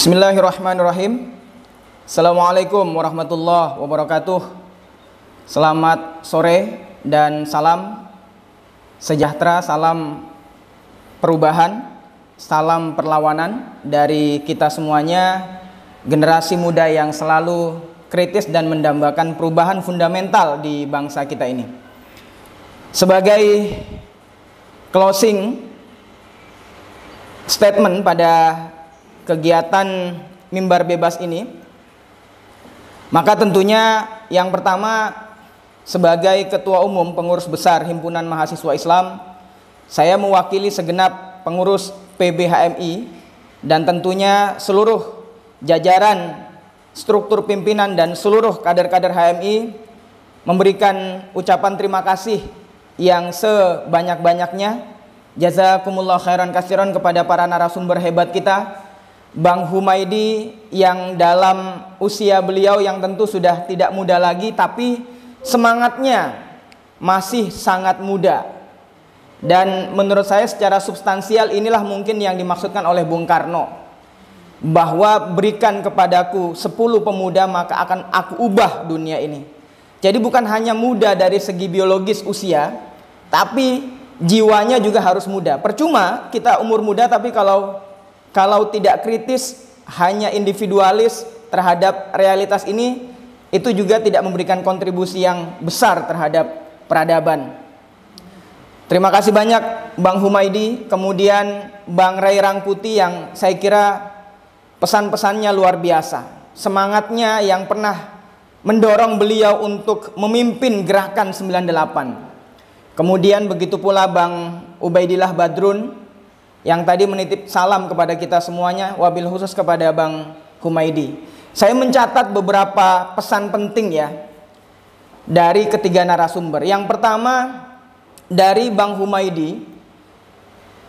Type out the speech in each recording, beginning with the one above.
Bismillahirrahmanirrahim. Assalamualaikum warahmatullahi wabarakatuh. Selamat sore dan salam sejahtera, salam perubahan, salam perlawanan dari kita semuanya, generasi muda yang selalu kritis dan mendambakan perubahan fundamental di bangsa kita ini. Sebagai closing statement pada kegiatan mimbar bebas ini, maka tentunya yang pertama, sebagai Ketua Umum Pengurus Besar Himpunan Mahasiswa Islam, saya mewakili segenap pengurus PBHMI dan tentunya seluruh jajaran struktur pimpinan dan seluruh kader-kader HMI memberikan ucapan terima kasih yang sebanyak-banyaknya. Jazakumullah khairan katsiran kepada para narasumber hebat kita, Bang Humaydi, yang dalam usia beliau yang tentu sudah tidak muda lagi, tapi semangatnya masih sangat muda. Dan menurut saya secara substansial inilah mungkin yang dimaksudkan oleh Bung Karno, bahwa berikan kepadaku 10 pemuda maka akan aku ubah dunia ini. Jadi bukan hanya muda dari segi biologis usia, tapi jiwanya juga harus muda. Percuma kita umur muda tapi kalau tidak kritis, hanya individualis terhadap realitas ini, itu juga tidak memberikan kontribusi yang besar terhadap peradaban. Terima kasih banyak Bang Humaydi, kemudian Bang Ray Rangkuti yang saya kira pesan-pesannya luar biasa. Semangatnya yang pernah mendorong beliau untuk memimpin gerakan 98. Kemudian begitu pula Bang Ubaidillah Badrun yang tadi menitip salam kepada kita semuanya, wabil khusus kepada Bang Humaydi. Saya mencatat beberapa pesan penting ya dari ketiga narasumber. Yang pertama dari Bang Humaydi,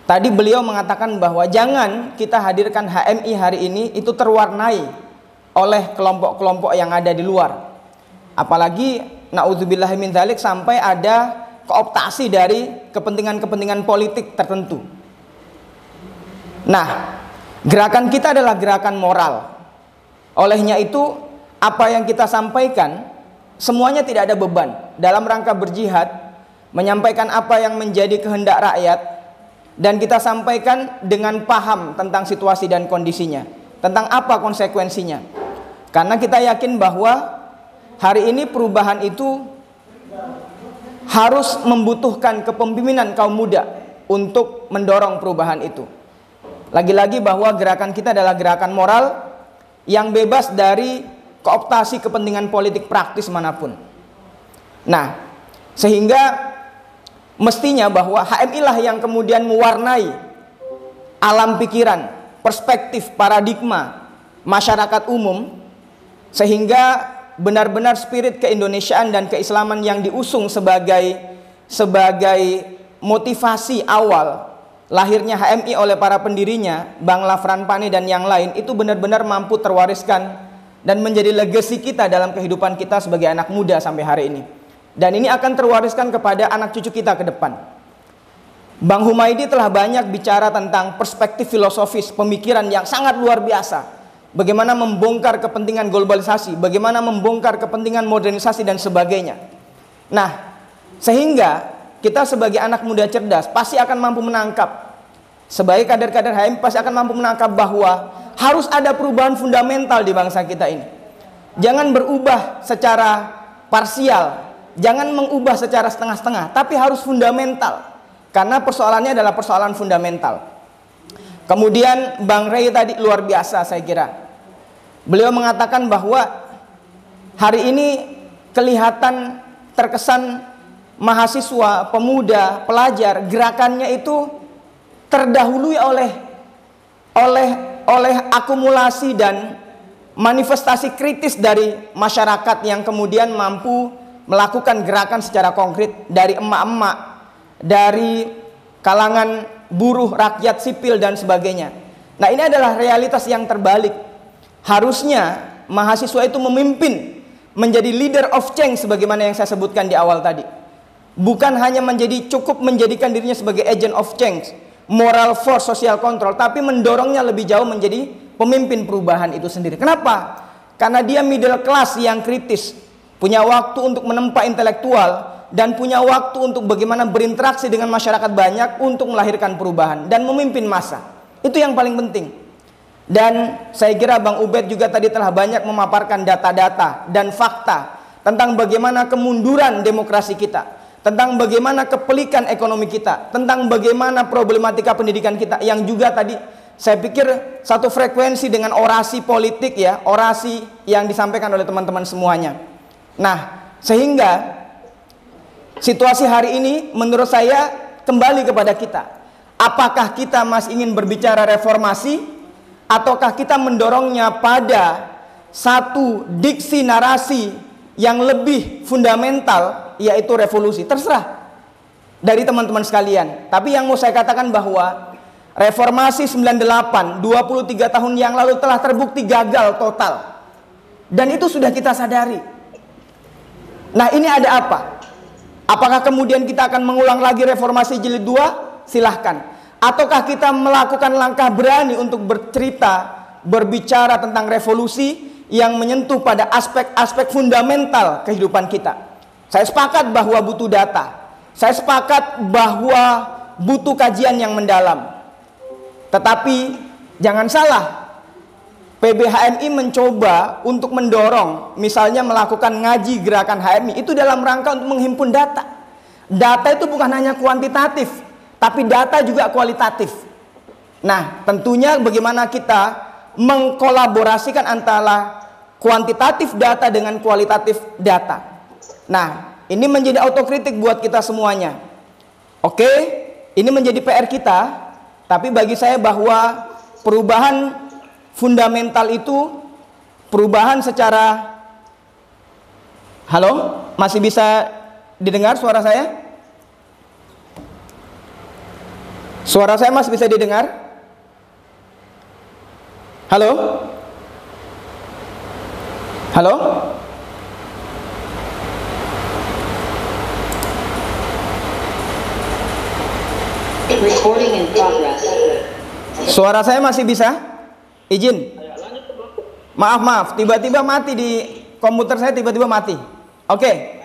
tadi beliau mengatakan bahwa jangan kita hadirkan HMI hari ini itu terwarnai oleh kelompok-kelompok yang ada di luar. Apalagi na'udzubillahi min dzalik sampai ada kooptasi dari kepentingan-kepentingan politik tertentu. Nah, gerakan kita adalah gerakan moral. Olehnya itu, apa yang kita sampaikan semuanya tidak ada beban dalam rangka berjihad, menyampaikan apa yang menjadi kehendak rakyat, dan kita sampaikan dengan paham tentang situasi dan kondisinya, tentang apa konsekuensinya. Karena kita yakin bahwa hari ini perubahan itu harus membutuhkan kepemimpinan kaum muda untuk mendorong perubahan itu. Lagi-lagi bahwa gerakan kita adalah gerakan moral yang bebas dari kooptasi kepentingan politik praktis manapun. Nah, sehingga mestinya bahwa HMI lah yang kemudian mewarnai alam pikiran, perspektif, paradigma masyarakat umum, sehingga benar-benar spirit keindonesiaan dan keislaman yang diusung sebagai motivasi awal lahirnya HMI oleh para pendirinya, Bang Lafran Pane dan yang lain, itu benar-benar mampu terwariskan dan menjadi legasi kita dalam kehidupan kita sebagai anak muda sampai hari ini. Dan ini akan terwariskan kepada anak cucu kita ke depan. Bang Humaydi telah banyak bicara tentang perspektif filosofis, pemikiran yang sangat luar biasa. Bagaimana membongkar kepentingan globalisasi, bagaimana membongkar kepentingan modernisasi dan sebagainya. Nah, sehingga kita sebagai anak muda cerdas pasti akan mampu menangkap, sebagai kader-kader HMI pasti akan mampu menangkap bahwa harus ada perubahan fundamental di bangsa kita ini. Jangan berubah secara parsial, jangan mengubah secara setengah-setengah, tapi harus fundamental. Karena persoalannya adalah persoalan fundamental. Kemudian Bang Ray tadi luar biasa saya kira. Beliau mengatakan bahwa hari ini kelihatan terkesan mahasiswa, pemuda, pelajar, gerakannya itu terdahului oleh akumulasi dan manifestasi kritis dari masyarakat yang kemudian mampu melakukan gerakan secara konkret, dari emak-emak, dari kalangan buruh, rakyat sipil dan sebagainya. Nah, ini adalah realitas yang terbalik. Harusnya mahasiswa itu memimpin, menjadi leader of change sebagaimana yang saya sebutkan di awal tadi. Bukan hanya cukup menjadikan dirinya sebagai agent of change, moral force, social control, tapi mendorongnya lebih jauh menjadi pemimpin perubahan itu sendiri. Kenapa? Karena dia middle class yang kritis, punya waktu untuk menempa intelektual, dan punya waktu untuk bagaimana berinteraksi dengan masyarakat banyak untuk melahirkan perubahan dan memimpin massa. Itu yang paling penting. Dan saya kira Bang Ubed juga tadi telah banyak memaparkan data-data dan fakta tentang bagaimana kemunduran demokrasi kita, tentang bagaimana kepelikan ekonomi kita, tentang bagaimana problematika pendidikan kita, yang juga tadi saya pikir satu frekuensi dengan orasi politik ya, orasi yang disampaikan oleh teman-teman semuanya. Nah, sehingga situasi hari ini menurut saya kembali kepada kita. Apakah kita masih ingin berbicara reformasi, ataukah kita mendorongnya pada satu diksi narasi yang lebih fundamental, yaitu revolusi? Terserah dari teman-teman sekalian. Tapi yang mau saya katakan bahwa reformasi 98, 23 tahun yang lalu telah terbukti gagal total. Dan itu sudah kita sadari. Nah, ini ada apa? Apakah kemudian kita akan mengulang lagi reformasi jilid 2? Silahkan. Ataukah kita melakukan langkah berani untuk bercerita, berbicara tentang revolusi yang menyentuh pada aspek-aspek fundamental kehidupan kita? Saya sepakat bahwa butuh data. Saya sepakat bahwa butuh kajian yang mendalam. Tetapi jangan salah, PBHMI mencoba untuk mendorong, misalnya melakukan ngaji gerakan HMI, itu dalam rangka untuk menghimpun data. Data itu bukan hanya kuantitatif, tapi data juga kualitatif. Nah, tentunya bagaimana kita mengkolaborasikan antara kuantitatif data dengan kualitatif data. Nah, ini menjadi autokritik buat kita semuanya. Oke, ini menjadi PR kita. Tapi bagi saya bahwa perubahan fundamental itu perubahan secara... Halo? Masih bisa didengar suara saya? Suara saya masih bisa didengar? Halo? Halo? Recording in progress. Suara saya masih bisa? Izin. Maaf, tiba-tiba mati di komputer saya, tiba-tiba mati. Oke.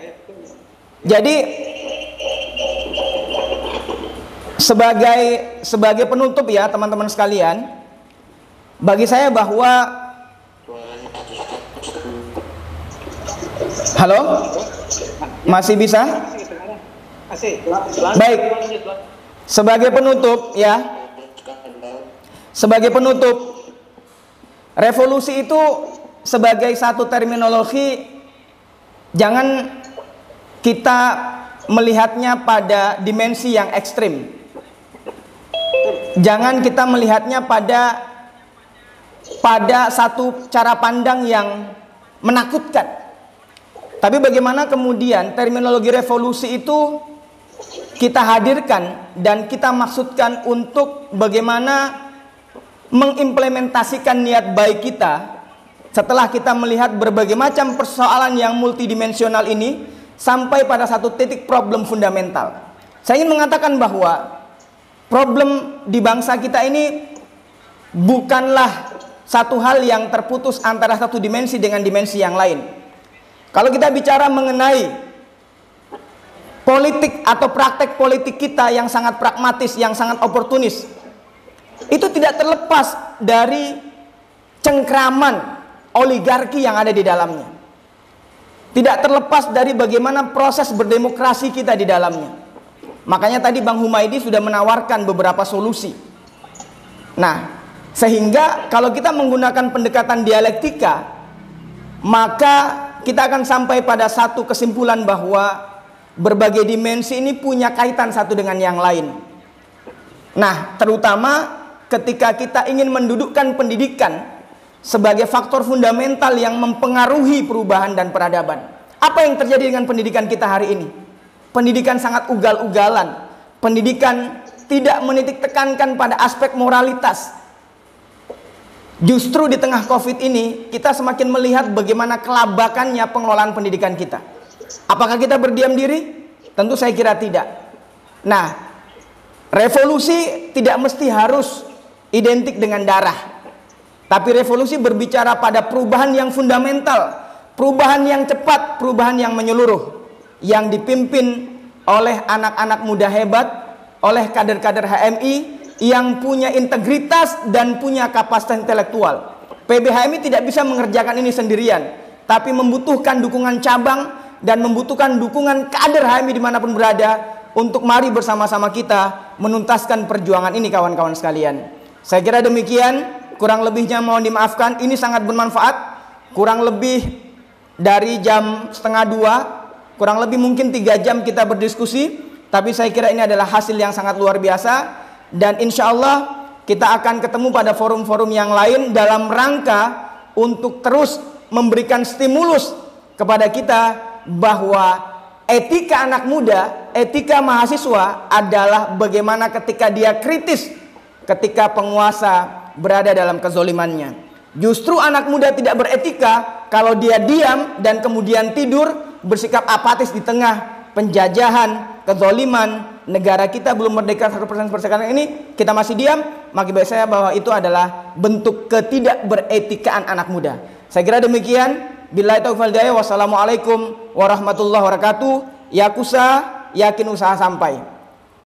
Jadi sebagai penutup ya teman-teman sekalian, bagi saya bahwa halo? Masih bisa? Baik. Sebagai penutup ya. Sebagai penutup, revolusi itu sebagai satu terminologi, jangan kita melihatnya pada dimensi yang ekstrim. Jangan kita melihatnya pada satu cara pandang yang menakutkan. Tapi bagaimana kemudian terminologi revolusi itu kita hadirkan dan kita maksudkan untuk bagaimana mengimplementasikan niat baik kita setelah kita melihat berbagai macam persoalan yang multidimensional ini sampai pada satu titik problem fundamental. Saya ingin mengatakan bahwa problem di bangsa kita ini bukanlah satu hal yang terputus antara satu dimensi dengan dimensi yang lain. Kalau kita bicara mengenai politik atau praktek politik kita yang sangat pragmatis, yang sangat oportunis, itu tidak terlepas dari cengkraman oligarki yang ada di dalamnya. Tidak terlepas dari bagaimana proses berdemokrasi kita di dalamnya. Makanya tadi Bang Humaydi sudah menawarkan beberapa solusi. Nah, sehingga kalau kita menggunakan pendekatan dialektika, maka kita akan sampai pada satu kesimpulan bahwa berbagai dimensi ini punya kaitan satu dengan yang lain. Nah, terutama ketika kita ingin mendudukkan pendidikan sebagai faktor fundamental yang mempengaruhi perubahan dan peradaban. Apa yang terjadi dengan pendidikan kita hari ini? Pendidikan sangat ugal-ugalan. Pendidikan tidak menitik tekankan pada aspek moralitas. Justru di tengah COVID ini, kita semakin melihat bagaimana kelabakannya pengelolaan pendidikan kita. Apakah kita berdiam diri? Tentu saya kira tidak. Nah, revolusi tidak mesti harus identik dengan darah. Tapi revolusi berbicara pada perubahan yang fundamental, perubahan yang cepat, perubahan yang menyeluruh, yang dipimpin oleh anak-anak muda hebat, oleh kader-kader HMI yang punya integritas dan punya kapasitas intelektual. PBHMI tidak bisa mengerjakan ini sendirian, tapi membutuhkan dukungan cabang dan membutuhkan dukungan kader HMI dimanapun berada, untuk mari bersama-sama kita menuntaskan perjuangan ini, kawan-kawan sekalian. Saya kira demikian, kurang lebihnya mohon dimaafkan. Ini sangat bermanfaat. Kurang lebih dari jam 1:30, kurang lebih mungkin 3 jam kita berdiskusi, tapi saya kira ini adalah hasil yang sangat luar biasa. Dan insya Allah kita akan ketemu pada forum-forum yang lain dalam rangka untuk terus memberikan stimulus kepada kita bahwa etika anak muda, etika mahasiswa adalah bagaimana ketika dia kritis, ketika penguasa berada dalam kezolimannya. Justru anak muda tidak beretika kalau dia diam dan kemudian tidur, bersikap apatis di tengah penjajahan, kezoliman. Negara kita belum merdeka 100% sekarang ini, kita masih diam, maka bagi saya bahwa itu adalah bentuk ketidakberetikaan anak muda. Saya kira demikian. Billahi taufiq wal hidayah. Wassalamualaikum warahmatullahi wabarakatuh. Yakusa, yakin usaha sampai.